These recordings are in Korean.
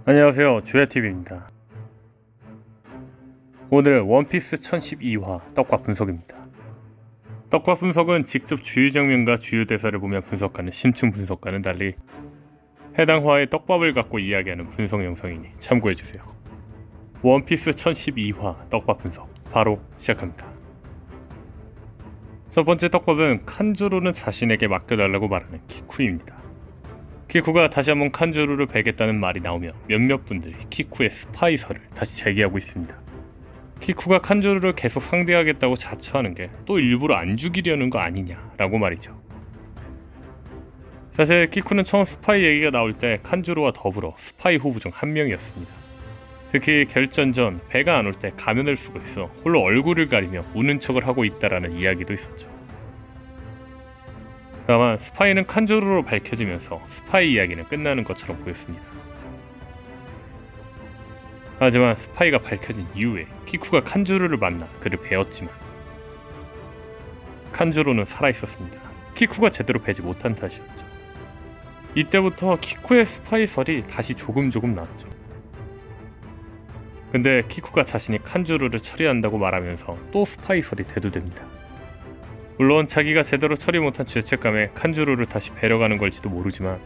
안녕하세요, 주야TV입니다. 오늘 원피스 1012화 떡밥 분석입니다. 떡밥 분석은 직접 주요 장면과 주요 대사를 보며 분석하는 심층 분석과는 달리 해당 화의 떡밥을 갖고 이야기하는 분석 영상이니 참고해주세요. 원피스 1012화 떡밥 분석 바로 시작합니다. 첫 번째 떡밥은 칸조루는 자신에게 맡겨달라고 말하는 키쿠입니다. 키쿠가 다시 한번 칸조루를 베겠다는 말이 나오며 몇몇 분들이 키쿠의 스파이설을 다시 제기하고 있습니다. 키쿠가 칸조루를 계속 상대하겠다고 자처하는 게 또 일부러 안 죽이려는 거 아니냐라고 말이죠. 사실 키쿠는 처음 스파이 얘기가 나올 때 칸조루와 더불어 스파이 후보 중 한 명이었습니다. 특히 결전 전 배가 안 올 때 가면을 쓰고 있어 홀로 얼굴을 가리며 우는 척을 하고 있다라는 이야기도 있었죠. 다만 스파이는 칸조루로 밝혀지면서 스파이 이야기는 끝나는 것처럼 보였습니다. 하지만 스파이가 밝혀진 이후에 키쿠가 칸조루를 만나 그를 베었지만 칸조루는 살아있었습니다. 키쿠가 제대로 베지 못한 탓이었죠. 이때부터 키쿠의 스파이설이 다시 조금 나왔죠. 근데 키쿠가 자신이 칸조루를 처리한다고 말하면서 또 스파이설이 대두됩니다. 물론 자기가 제대로 처리 못한 죄책감에 칸조루를 다시 베려가는 걸지도 모르지만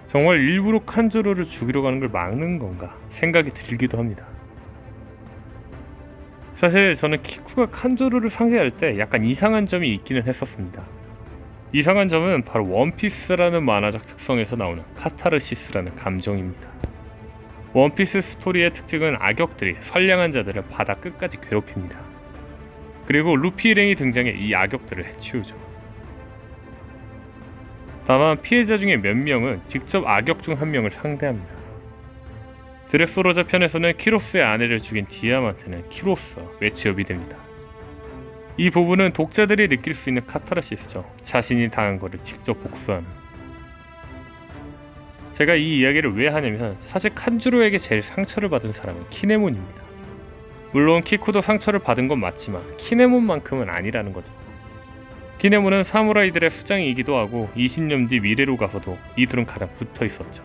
정말 일부러 칸조루를 죽이러 가는 걸 막는 건가 생각이 들기도 합니다. 사실 저는 키쿠가 칸조루를 상대할 때 약간 이상한 점이 있기는 했었습니다. 이상한 점은 바로 원피스라는 만화적 특성에서 나오는 카타르시스라는 감정입니다. 원피스 스토리의 특징은 악역들이 선량한 자들을 바다 끝까지 괴롭힙니다. 그리고 루피 일행이 등장해 이 악역들을 해치우죠. 다만 피해자 중에 몇 명은 직접 악역 중 한 명을 상대합니다. 드레스로자 편에서는 키로스의 아내를 죽인 디아만트는 키로스와 매치업이 됩니다. 이 부분은 독자들이 느낄 수 있는 카타르시스죠. 자신이 당한 것을 직접 복수하는. 제가 이 이야기를 왜 하냐면 사실 칸조루에게 제일 상처를 받은 사람은 키네몬입니다. 물론 키쿠도 상처를 받은 건 맞지만 키네몬만큼은 아니라는 거죠. 키네몬은 사무라이들의 수장이기도 하고 20년 뒤 미래로 가서도 이 둘은 가장 붙어 있었죠.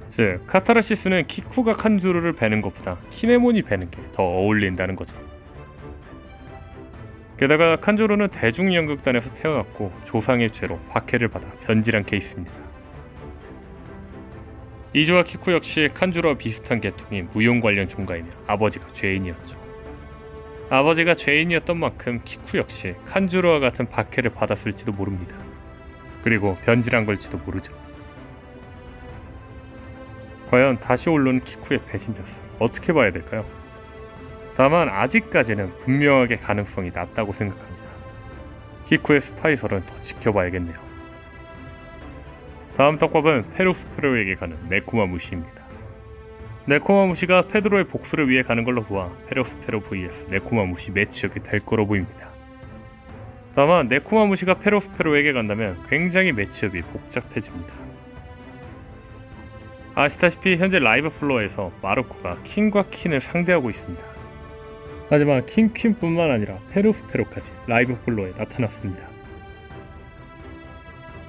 즉 카타르시스는 키쿠가 칸조루를 베는 것보다 키네몬이 베는 게 더 어울린다는 거죠. 게다가 칸조루는 대중연극단에서 태어났고 조상의 죄로 박해를 받아 변질한 케이스입니다. 이조와 키쿠 역시 칸조루와 비슷한 계통인 무용 관련 종가이며 아버지가 죄인이었죠. 아버지가 죄인이었던 만큼 키쿠 역시 칸조루와 같은 박해를 받았을지도 모릅니다. 그리고 변질한 걸지도 모르죠. 과연 다시 오르는 키쿠의 배신자성 어떻게 봐야 될까요? 다만 아직까지는 분명하게 가능성이 낮다고 생각합니다. 키쿠의 스파이설은 더 지켜봐야겠네요. 다음 떡밥은 페로스페로에게 가는 네코마무시입니다. 네코마무시가 페드로의 복수를 위해 가는 걸로 보아 페로스페로 vs 네코마무시 매치업이 될 거로 보입니다. 다만 네코마무시가 페로스페로에게 간다면 굉장히 매치업이 복잡해집니다. 아시다시피 현재 라이브 플로어에서 마르코가 킹과 퀸을 상대하고 있습니다. 하지만 킹 퀸뿐만 아니라 페로스페로까지 라이브 플로어에 나타났습니다.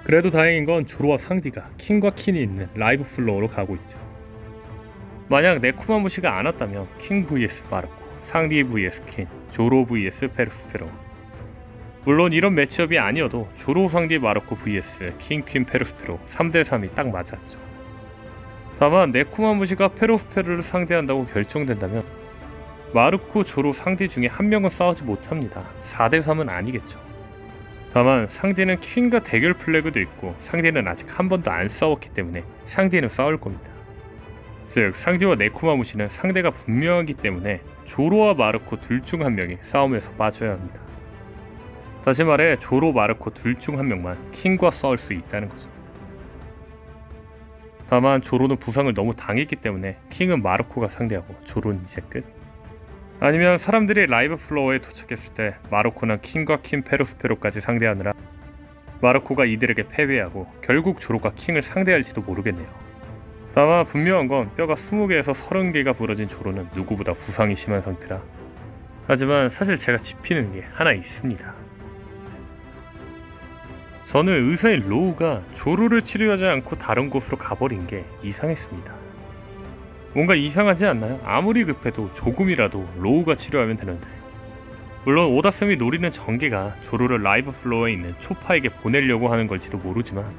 그래도 다행인 건 조로와 상디가 킹과 퀸이 있는 라이브 플로어로 가고 있죠. 만약 네코마무시가 안 왔다면 킹 vs 마르코, 상디 vs 퀸, 조로 vs 페르스페로. 물론 이런 매치업이 아니어도 조로, 상디, 마르코 vs 킹, 퀸, 페르스페로 3대3이 딱 맞았죠. 다만 네코마무시가 페르스페로를 상대한다고 결정된다면 마르코, 조로, 상디 중에 한 명은 싸우지 못합니다. 4대3은 아니겠죠. 다만 상대는 퀸과 대결 플래그도 있고 상대는 아직 한 번도 안 싸웠기 때문에 상대는 싸울 겁니다. 즉 상대와 네코마무시는 상대가 분명하기 때문에 조로와 마르코 둘 중 한 명이 싸움에서 빠져야 합니다. 다시 말해 조로, 마르코 둘 중 한 명만 킹과 싸울 수 있다는 거죠. 다만 조로는 부상을 너무 당했기 때문에 킹은 마르코가 상대하고 조로는 이제 끝. 아니면 사람들이 라이브 플로어에 도착했을 때 마르코는 킹과 퀸, 페로스페로까지 상대하느라 마르코가 이들에게 패배하고 결국 조로가 킹을 상대할지도 모르겠네요. 다만 분명한 건 뼈가 20개에서 30개가 부러진 조로는 누구보다 부상이 심한 상태라. 하지만 사실 제가 짚히는 게 하나 있습니다. 저는 의사인 로우가 조로를 치료하지 않고 다른 곳으로 가버린 게 이상했습니다. 뭔가 이상하지 않나요? 아무리 급해도 조금이라도 로우가 치료하면 되는데. 물론 오다스미 노리는 전개가 조로를 라이브 플로어에 있는 초파에게 보내려고 하는 걸지도 모르지만,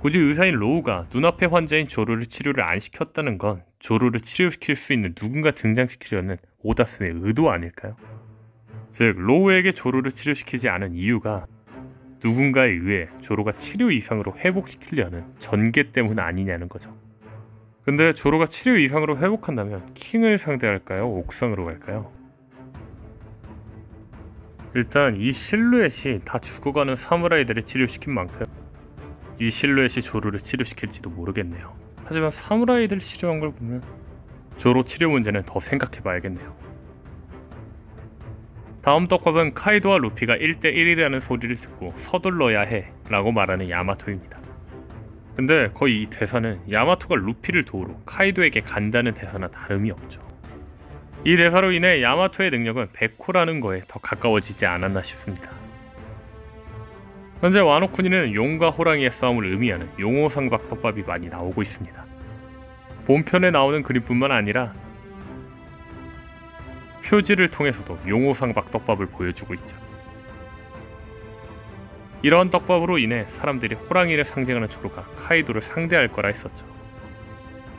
굳이 의사인 로우가 눈앞의 환자인 조로를 치료를 안 시켰다는 건 조로를 치료시킬 수 있는 누군가 등장시키려는 오다스미의 의도 아닐까요? 즉 로우에게 조로를 치료시키지 않은 이유가 누군가에 의해 조로가 치료 이상으로 회복시키려는 전개 때문 아니냐는 거죠. 근데 조로가 치료 이상으로 회복한다면 킹을 상대할까요? 옥상으로 갈까요? 일단 이 실루엣이 다 죽어가는 사무라이들을 치료시킨 만큼 이 실루엣이 조로를 치료시킬지도 모르겠네요. 하지만 사무라이들 치료한 걸 보면 조로 치료 문제는 더 생각해봐야겠네요. 다음 떡밥은 카이도와 루피가 1대1이라는 소리를 듣고 서둘러야 해 라고 말하는 야마토입니다. 근데 거의 이 대사는 야마토가 루피를 도우러 카이도에게 간다는 대사나 다름이 없죠. 이 대사로 인해 야마토의 능력은 백호라는 거에 더 가까워지지 않았나 싶습니다. 현재 와노쿠니는 용과 호랑이의 싸움을 의미하는 용호상박 떡밥이 많이 나오고 있습니다. 본편에 나오는 그림뿐만 아니라 표지를 통해서도 용호상박 떡밥을 보여주고 있죠. 이러한 떡밥으로 인해 사람들이 호랑이를 상징하는 조로가 카이도를 상대할 거라 했었죠.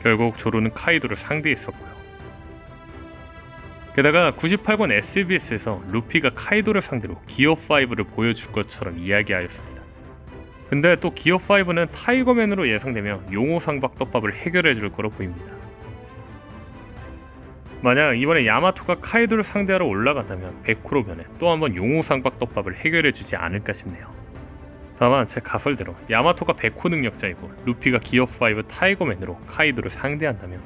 결국 조로는 카이도를 상대했었고요. 게다가 98권 SBS에서 루피가 카이도를 상대로 기어5를 보여줄 것처럼 이야기하였습니다. 근데 또 기어5는 타이거맨으로 예상되며 용호상박 떡밥을 해결해줄 거로 보입니다. 만약 이번에 야마토가 카이도를 상대하러 올라간다면 백호로 변해 또 한번 용호상박 떡밥을 해결해주지 않을까 싶네요. 다만 제 가설대로 야마토가 백호 능력자이고 루피가 기어5 타이거맨으로 카이도를 상대한다면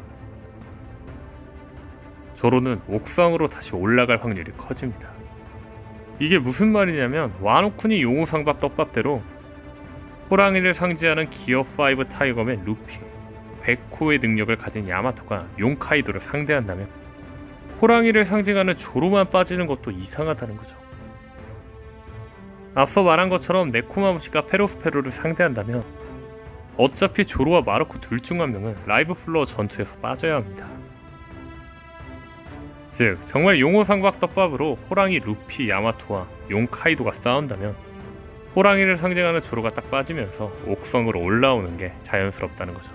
조로는 옥상으로 다시 올라갈 확률이 커집니다. 이게 무슨 말이냐면 와노쿠니 용호상박 떡밥대로 호랑이를 상징하는 기어5 타이거맨 루피, 백호의 능력을 가진 야마토가 용카이도를 상대한다면 호랑이를 상징하는 조로만 빠지는 것도 이상하다는 거죠. 앞서 말한 것처럼 네코마무시가 페로스페로를 상대한다면 어차피 조로와 마르코 둘 중 한 명은 라이브 플로어 전투에서 빠져야 합니다. 즉 정말 용호상박 떡밥으로 호랑이 루피 야마토와 용 카이도가 싸운다면 호랑이를 상징하는 조로가 딱 빠지면서 옥성으로 올라오는 게 자연스럽다는 거죠.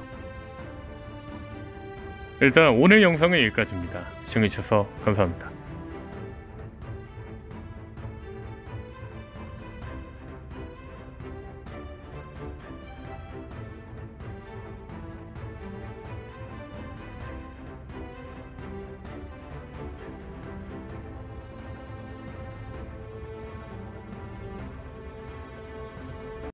일단 오늘 영상은 여기까지입니다. 시청해주셔서 감사합니다.